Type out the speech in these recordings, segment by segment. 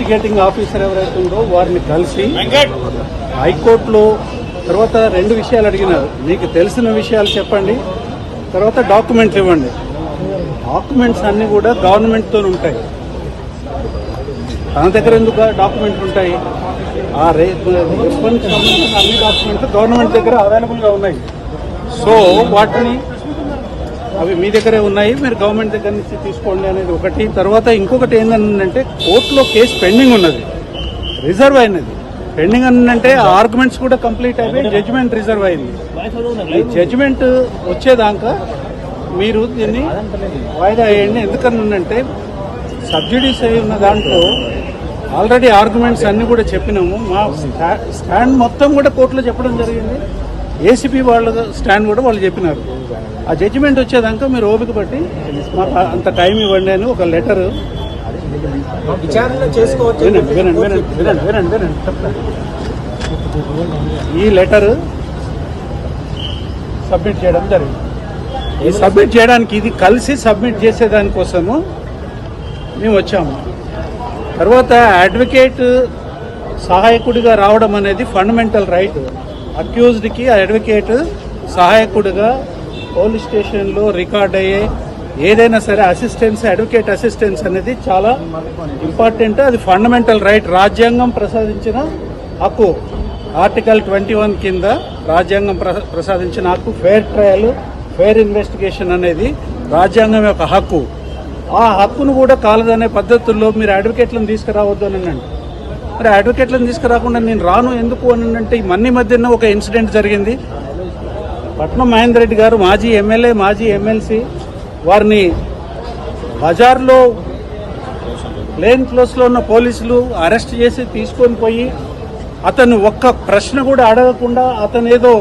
Investigating officer ఎవరైతే ఉందో వారిని కలిసి హైకోర్టులో తర్వాత 2 విషయాలు అడిగినారు. మీకు తెలిసిన విషయాలు చెప్పండి, తర్వాత డాక్యుమెంట్స్ ఇవ్వండి. డాక్యుమెంట్స్ అన్నీ కూడా గవర్నమెంట్తో ఉంటాయి. తన దగ్గర ఎందుకు డాక్యుమెంట్లు ఉంటాయి? ఆ రెస్పాన్స్ సంబంధించిన అన్ని డాక్యుమెంట్లు గవర్నమెంట్ దగ్గర అవైలబుల్గా ఉన్నాయి. సో వాటిని అవి మీ దగ్గరే ఉన్నాయి, మీరు గవర్నమెంట్ దగ్గర నుంచి తీసుకోండి అనేది ఒకటి. తర్వాత ఇంకొకటి ఏంటంటే కోర్టులో కేసు పెండింగ్ ఉన్నది, రిజర్వ్ అయినది. పెండింగ్ అంటే ఆర్గ్యుమెంట్స్ కూడా కంప్లీట్ అయిపోయి జడ్జిమెంట్ రిజర్వ్ అయింది. ఈ జడ్జిమెంట్ వచ్చేదాకా మీరు దీన్ని వాయిదా వేయండి. ఎందుకనంటే సబ్సిడీస్ అయి ఉన్న దాంట్లో ఆల్రెడీ ఆర్గ్యుమెంట్స్ అన్నీ కూడా చెప్పినాము. మా స్టాండ్ మొత్తం కూడా కోర్టులో చెప్పడం జరిగింది. ఏసీపీ వాళ్ళ స్టాండ్ కూడా వాళ్ళు చెప్పినారు. ఆ జడ్జిమెంట్ వచ్చేదాకా మీరు ఓపిక పట్టి మాకు అంత టైం ఇవ్వండి అని ఒక లెటర్ విచారణ చేసుకోవచ్చు. వినండి. ఈ లెటర్ సబ్మిట్ చేయడం జరిగింది. ఈ సబ్మిట్ చేయడానికి ఇది కలిసి సబ్మిట్ చేసేదానికోసము మేము వచ్చాము. తర్వాత అడ్వకేట్ సహాయకుడిగా రావడం అనేది ఫండమెంటల్ రైట్. అక్యూజ్డ్కి అడ్వకేట్ సహాయకుడిగా పోలీస్ స్టేషన్లో రికార్డ్ అయ్యే ఏదైనా సరే అసిస్టెన్స్, అడ్వకేట్ అసిస్టెన్స్ అనేది చాలా ఇంపార్టెంట్. అది ఫండమెంటల్ రైట్, రాజ్యాంగం ప్రసాదించిన హక్కు. ఆర్టికల్ 21 కింద రాజ్యాంగం ప్రసాదించిన హక్కు. ఫెయిర్ ట్రయల్, ఫెయిర్ ఇన్వెస్టిగేషన్ అనేది రాజ్యాంగం యొక్క హక్కు. ఆ హక్కును కూడా కాలదనే పద్ధతుల్లో మీరు అడ్వకేట్లను తీసుకురావద్దు అని అనండి. మరి అడ్వకేట్లను తీసుకురాకుండా నేను రాను ఎందుకు అని అంటే, ఈ మధ్యన ఒక ఇన్సిడెంట్ జరిగింది. పట్నం మహేందర్ రెడ్డి గారు మాజీ ఎమ్మెల్యే, మాజీ ఎమ్మెల్సీ, వారిని బజార్లో ప్లేన్ క్లోత్స్లో ఉన్న పోలీసులు అరెస్ట్ చేసి తీసుకొని పోయి అతను ఒక్క ప్రశ్న కూడా అడగకుండా అతను ఏదో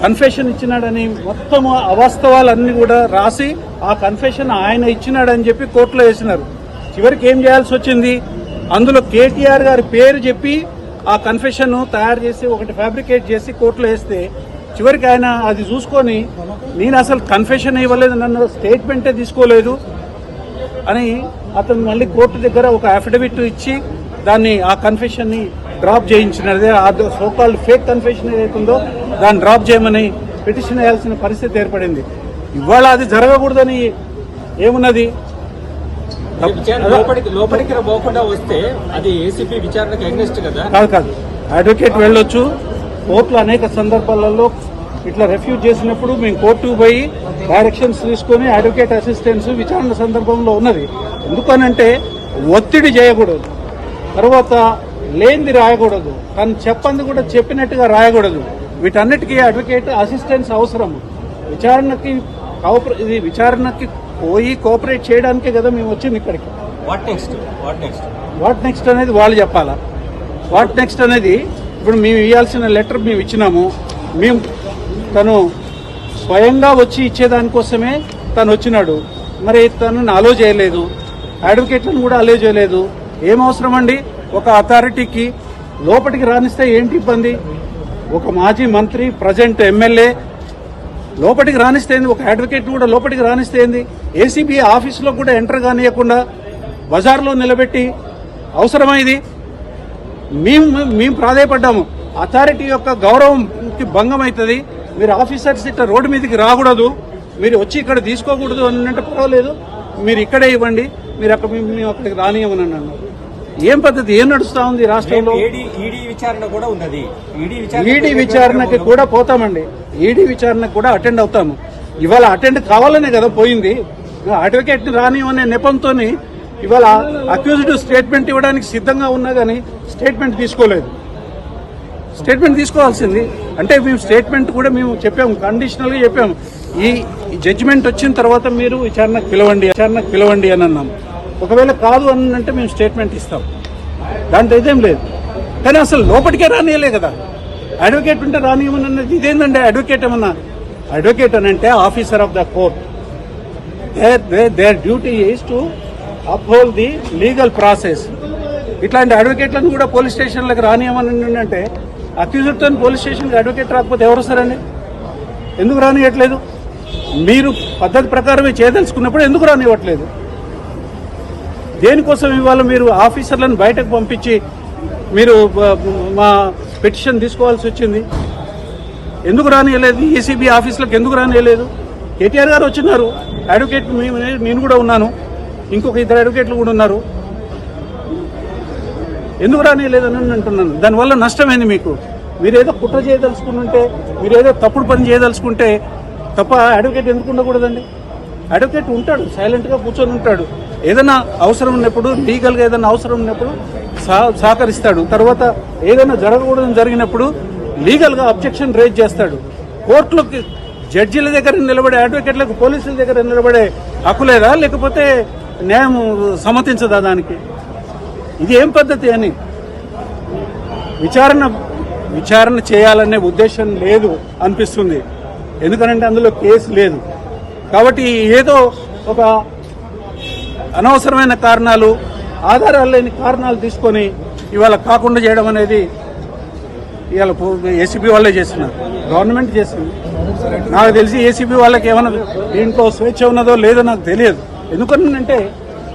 కన్ఫెషన్ ఇచ్చినాడని మొత్తం అవాస్తవాలన్నీ కూడా రాసి ఆ కన్ఫెషన్ ఆయన ఇచ్చినాడని చెప్పి కోర్టులో వేసినారు. చివరికి ఏం చేయాల్సి వచ్చింది? అందులో కేటీఆర్ గారి పేరు చెప్పి ఆ కన్ఫెషన్ తయారు చేసి ఒకటి ఫ్యాబ్రికేట్ చేసి కోర్టులో వేస్తే చివరికి ఆయన అది చూసుకొని నేను అసలు కన్ఫెషన్ ఇవ్వలేదు, నన్ను స్టేట్మెంటే తీసుకోలేదు అని అతను మళ్ళీ కోర్టు దగ్గర ఒక అఫిడవిట్ ఇచ్చి దాన్ని ఆ కన్ఫెషన్ని డ్రాప్ చేయించినది. ఆ సోకాల్డ్ ఫేక్ కన్ఫెషన్ ఏదైతుందో దాన్ని డ్రాప్ చేయమని పిటిషన్ వేయాల్సిన పరిస్థితి ఏర్పడింది. ఇవాళ అది జరగకూడదని ఏమున్నది? లోపలికి పోకుండా వస్తే అది ఏసీపీ విచారణకు అగెన్స్ట్ కదా? కాదు, అడ్వకేట్ వెళ్ళొచ్చు. కోర్టులో అనేక సందర్భాలలో ఇట్లా రిఫ్యూజ్ చేసినప్పుడు మేము కోర్టుకు పోయి డైరెక్షన్స్ తీసుకొని అడ్వకేట్ అసిస్టెన్స్ విచారణ సందర్భంలో ఉన్నది. ఎందుకనంటే ఒత్తిడి చేయకూడదు, తర్వాత లేనిది రాయకూడదు, తను చెప్పంది కూడా చెప్పినట్టుగా రాయకూడదు. వీటన్నిటికీ అడ్వకేట్ అసిస్టెన్స్ అవసరం. విచారణకి పోయి కోఆపరేట్ చేయడానికే కదా మేము వచ్చింది ఇక్కడికి. వాట్ నెక్స్ట్ అనేది వాళ్ళు చెప్పాలా. వాట్ నెక్స్ట్ అనేది ఇప్పుడు మేము ఇవ్వాల్సిన లెటర్ మేము ఇచ్చినాము. తను స్వయంగా వచ్చి ఇచ్చేదానికోసమే తను వచ్చినాడు. మరి తనని అలో చేయలేదు, అడ్వకేట్లను కూడా అలో చేయలేదు. ఏం అవసరం అండి? ఒక అథారిటీకి లోపలికి రానిస్తే ఏంటి ఇబ్బంది? ఒక మాజీ మంత్రి, ప్రజెంట్ ఎమ్మెల్యే లోపలికి రానిస్తే ఏంది? ఒక అడ్వకేట్ కూడా లోపలికి రానిస్తే ఏంది? ఏసీబీ ఆఫీసులో కూడా ఎంటర్ కానియకుండా బజార్లో నిలబెట్టి అవసరమా ఇది? మేము ప్రాధాయపడ్డాము. అథారిటీ యొక్క గౌరవంకి భంగం అవుతుంది. మీరు ఆఫీసర్స్ ఇట్లా రోడ్డు మీదకి రాకూడదు, మీరు వచ్చి ఇక్కడ తీసుకోకూడదు అని అంటే పర్వాలేదు, మీరు ఇక్కడే ఇవ్వండి, మీరు మేము అక్కడికి రానియమని అన్నాను. ఏం పద్ధతి? ఏం నడుస్తా ఉంది రాష్ట్రంలో? ఈడీ విచారణ కూడా ఉన్నది. ఈడీ విచారణకి కూడా పోతామండి. ఈడీ విచారణకు కూడా అటెండ్ అవుతాము. ఇవాళ అటెండ్ కావాలనే కదా పోయింది. అడ్వకేట్ ని రానియమనే నెపంతో ఇవాళ అక్యూజ్డ్ స్టేట్మెంట్ ఇవ్వడానికి సిద్ధంగా ఉన్నా కానీ స్టేట్మెంట్ తీసుకోలేదు. స్టేట్మెంట్ తీసుకోవాల్సింది అంటే మేము స్టేట్మెంట్ కూడా మేము చెప్పాము, కండిషనల్గా చెప్పాము. ఈ జడ్జిమెంట్ వచ్చిన తర్వాత మీరు విచారణకు పిలవండి అని అన్నాము. ఒకవేళ కాదు అని అంటే మేము స్టేట్మెంట్ ఇస్తాం, దాంట్లో ఇదేం లేదు. కానీ అసలు లోపలికే రానియలే కదా. అడ్వకేట్ ఉంటే రానియమని అన్నది ఇదేంటంటే అడ్వకేట్ ఏమన్నా? అడ్వకేట్ అని అంటే officer of the court. Their duty is to uphold the legal process. ఇట్లాంటి అడ్వకేట్లను కూడా పోలీస్ స్టేషన్లకు రానియమని అంటే అక్యూజ్డ్తో పోలీస్ స్టేషన్కి అడ్వకేట్ రాకపోతే ఎవరు వస్తారండి? ఎందుకు రానియట్లేదు? మీరు పద్ధతి ప్రకారమే చేయదలుచుకున్నప్పుడు ఎందుకు రానివ్వట్లేదు? దేనికోసం ఇవాళ మీరు ఆఫీసర్లను బయటకు పంపించి మీరు మా పిటిషన్ తీసుకోవాల్సి వచ్చింది? ఎందుకు రానియలేదు? ఏసీబీ ఆఫీసులకు ఎందుకు రానియలేదు? కేటీఆర్ గారు వచ్చినారు, అడ్వకేట్ నేను కూడా ఉన్నాను, ఇంకొక 2 అడ్వకేట్లు కూడా ఉన్నారు. ఎందుకు రానియలేదని అంటున్నాను. దానివల్ల నష్టమైంది మీకు. మీరేదో కుట్ర చేయదలుచుకుంటే, మీరేదో తప్పుడు పని చేయదలుచుకుంటే తప్ప అడ్వకేట్ ఎందుకు ఉండకూడదండి? అడ్వకేట్ ఉంటాడు, సైలెంట్గా కూర్చొని ఉంటాడు. ఏదైనా అవసరం ఉన్నప్పుడు, లీగల్గా ఏదైనా అవసరం ఉన్నప్పుడు సహకరిస్తాడు. తర్వాత ఏదైనా జరగకూడదని జరిగినప్పుడు లీగల్గా అబ్జెక్షన్ రేజ్ చేస్తాడు. కోర్టులోకి జడ్జీల దగ్గర నిలబడే అడ్వకేట్లకు పోలీసుల దగ్గర నిలబడే హక్కు లేదా? లేకపోతే న్యాయం సమ్మతించదా దానికి? ఇది ఏం పద్ధతి అని విచారణ చేయాలనే ఉద్దేశం లేదు అనిపిస్తుంది. ఎందుకంటే అందులో కేసు లేదు కాబట్టి ఏదో ఒక అనవసరమైన కారణాలు, ఆధారాలు లేని కారణాలు తీసుకొని ఇవాళ కాకుండా చేయడం అనేది ఇవాళ ఏసీబీ వాళ్ళే చేస్తున్నారు, గవర్నమెంట్ చేస్తుంది. నాకు తెలిసి ఏసీబీ వాళ్ళకి ఏమైనా దీంట్లో స్వేచ్ఛ ఉన్నదో లేదో నాకు తెలియదు. ఎందుకంటే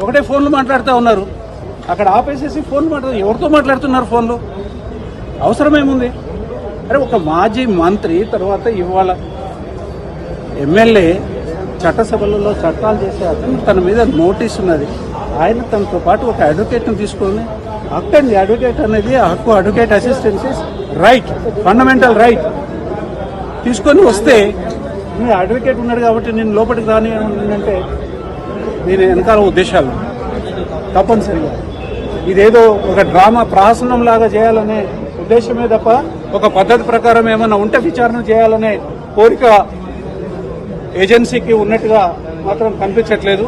ఒకటే ఫోన్లు మాట్లాడుతూ ఉన్నారు, అక్కడ ఆపేసేసి ఫోన్ మాట్లాడుతూ ఎవరితో మాట్లాడుతున్నారు ఫోన్లో? అవసరమేముంది? అరే ఒక మాజీ మంత్రి తర్వాత ఇవాళ ఎమ్మెల్యే చట్టసభలలో చట్టాలు చేసే అతను తన మీద నోటీస్ ఉన్నది. ఆయన తనతో పాటు ఒక అడ్వకేట్ను తీసుకొని హక్కు అండి, అడ్వకేట్ అనేది హక్కు, advocate assistance is right, fundamental right. తీసుకొని వస్తే మీ అడ్వకేట్ ఉన్నాడు కాబట్టి నేను లోపలికి రాని అంటే దీని వెనకాల ఉద్దేశాలు తప్పనిసరిగా ఇదేదో ఒక డ్రామా ప్రహసనం లాగా చేయాలనే ఉద్దేశమే తప్ప ఒక పద్ధతి ప్రకారం ఏమన్నా ఉంటే విచారణ చేయాలనే కోరిక ఏజెన్సీకి ఉన్నట్టుగా మాత్రం కనిపించట్లేదు.